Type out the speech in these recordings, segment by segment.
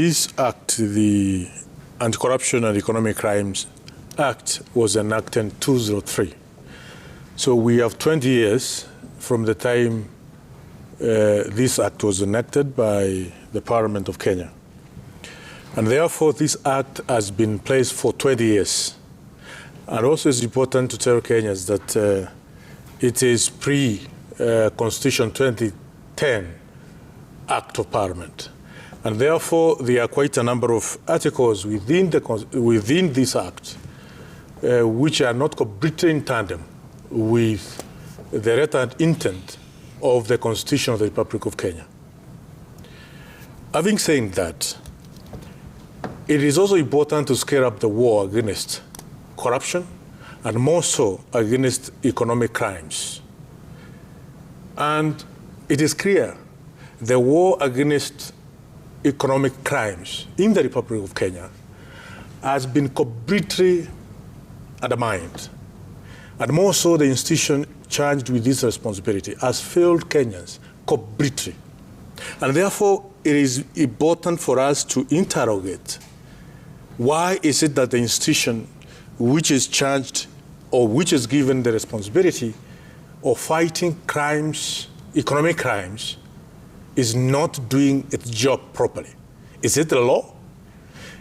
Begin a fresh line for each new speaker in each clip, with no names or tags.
This act, the Anti-Corruption and Economic Crimes Act, was enacted in 2003. So we have 20 years from the time this act was enacted by the Parliament of Kenya. And therefore, this act has been in place for 20 years. And also it's important to tell Kenyans that it is pre-Constitution 2010 Act of Parliament. And therefore, there are quite a number of articles within this act which are not completely in tandem with the written intent of the Constitution of the Republic of Kenya. Having said that, it is also important to scale up the war against corruption and more so against economic crimes. And it is clear the war against economic crimes in the Republic of Kenya has been completely undermined. And more so, the institution charged with this responsibility has failed Kenyans completely. And therefore, it is important for us to interrogate why is it that the institution which is charged or which is given the responsibility of fighting crimes, economic crimes, is not doing its job properly. Is it the law?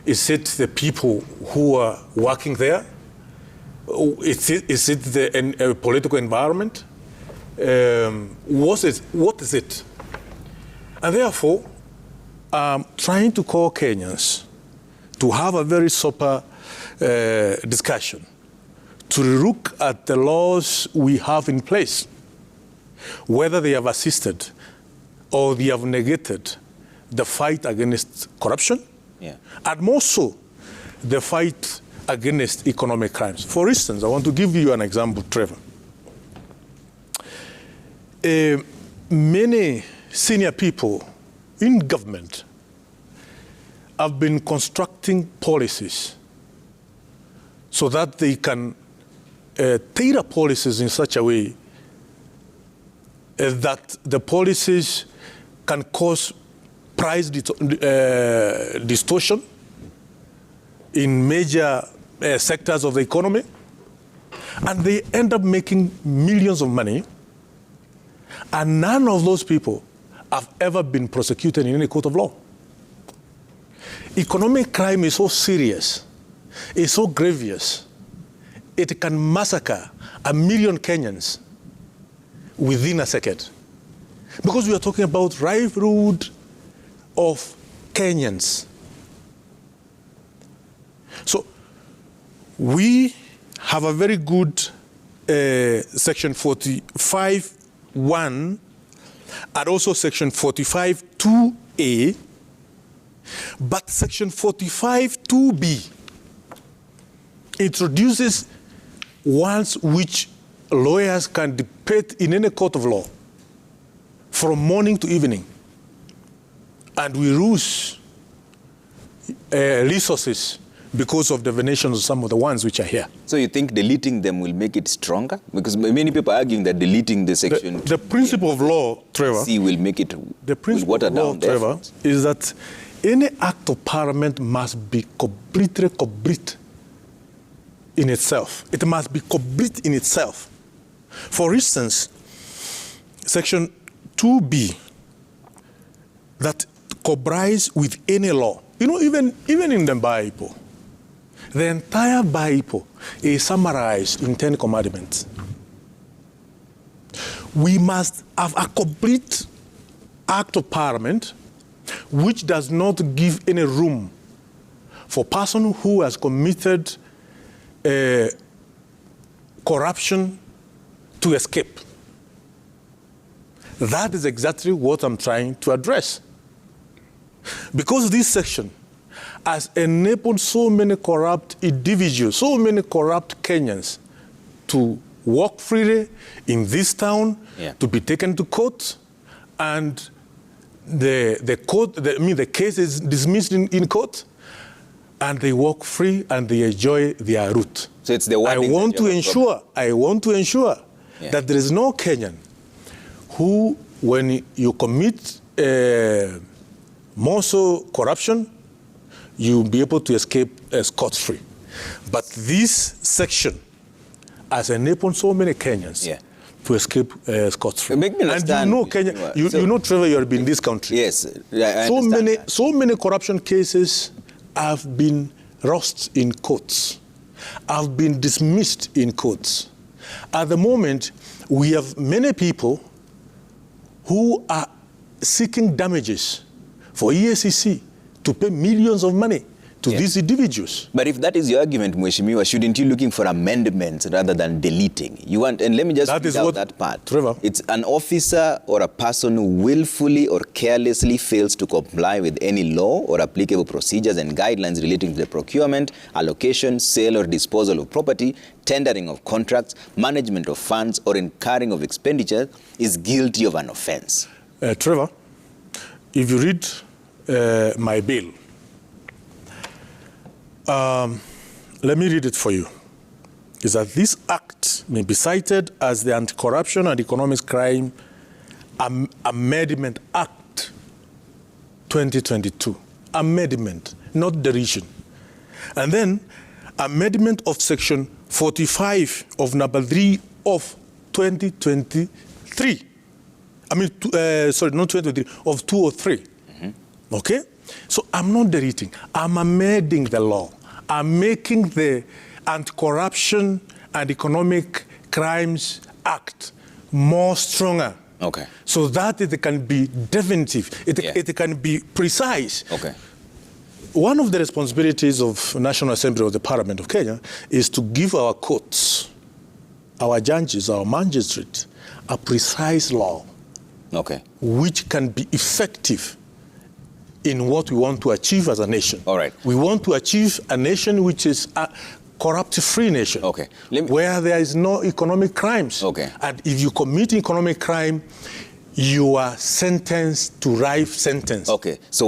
Is it the people who are working there? Is it the political environment? What is it? And therefore, I'm trying to call Kenyans to have a very sober discussion, to look at the laws we have in place, whether they have assisted or they have negated the fight against corruption, and more so, the fight against economic crimes. For instance, I want to give you an example, Trevor. Many senior people in government have been constructing policies so that they can tailor policies in such a way that the policies can cause price distortion in major sectors of the economy, and they end up making millions of money, and none of those people have ever been prosecuted in any court of law. Economic crime is so serious, it's so grievous, it can massacre 1 million Kenyans within a second. Because we are talking about livelihood of Kenyans. So we have a very good section 45(1) and also section 45(2)(a), but section 45(2)(b) introduces ones which lawyers can debate in any court of law from morning to evening, and we lose resources because of the definitions of some of the ones which are here.
So you think deleting them will make it stronger? Because many people are arguing that deleting the section...
The principle of law, Trevor...
will make it...
The principle of law, Trevor, is that any act of parliament must be complete in itself. It must be complete in itself. For instance, section 2B, that complies with any law. You know, even in the Bible, the entire Bible is summarized in 10 commandments. We must have a complete act of parliament which does not give any room for a person who has committed corruption to escape. That is exactly what I'm trying to address. Because this section has enabled so many corrupt individuals, so many corrupt Kenyans to walk freely in this town, to be taken to court, and the case is dismissed in court, and they walk free and they enjoy their route.
So it's the one
I want to ensure that there is no Kenyan who, when you commit more so corruption you'll be able to escape scot-free. But this section has enabled so many Kenyans to escape scot-free.
Make me understand.
And you know, Kenya, you know, Trevor, you have been in this country.
Yes, I understand.
So many corruption cases have been lost in courts, have been dismissed in courts. At the moment, we have many people who are seeking damages for EACC to pay millions of money to these individuals.
But if that is your argument, Mheshimiwa, shouldn't you looking for amendments rather than deleting? You want, and let me just read out that part.
Trevor.
It's an officer or a person who willfully or carelessly fails to comply with any law or applicable procedures and guidelines relating to the procurement, allocation, sale or disposal of property, tendering of contracts, management of funds or incurring of expenditure is guilty of an offense.
Trevor, if you read my bill, let me read it for you. Is that this act may be cited as the Anti-Corruption and Economic Crime Amendment Act 2022. Amendment, not deletion. And then amendment of section 45 of number 3 of 2023. I mean, sorry, not 2023, of 203. Okay? So I'm not deleting. I'm amending the law. I'm making the Anti-Corruption and Economic Crimes Act more stronger.
Okay.
So that it can be definitive. It can be precise.
Okay.
One of the responsibilities of National Assembly of the Parliament of Kenya is to give our courts, our judges, our magistrates, a precise law. Okay. Which can be effective in what we want to achieve as a nation.
All right.
We want to achieve a nation which is a corrupt-free nation. Okay. Where there is no economic crimes. Okay. And if you commit economic crime, you are sentenced to life sentence.
Okay. So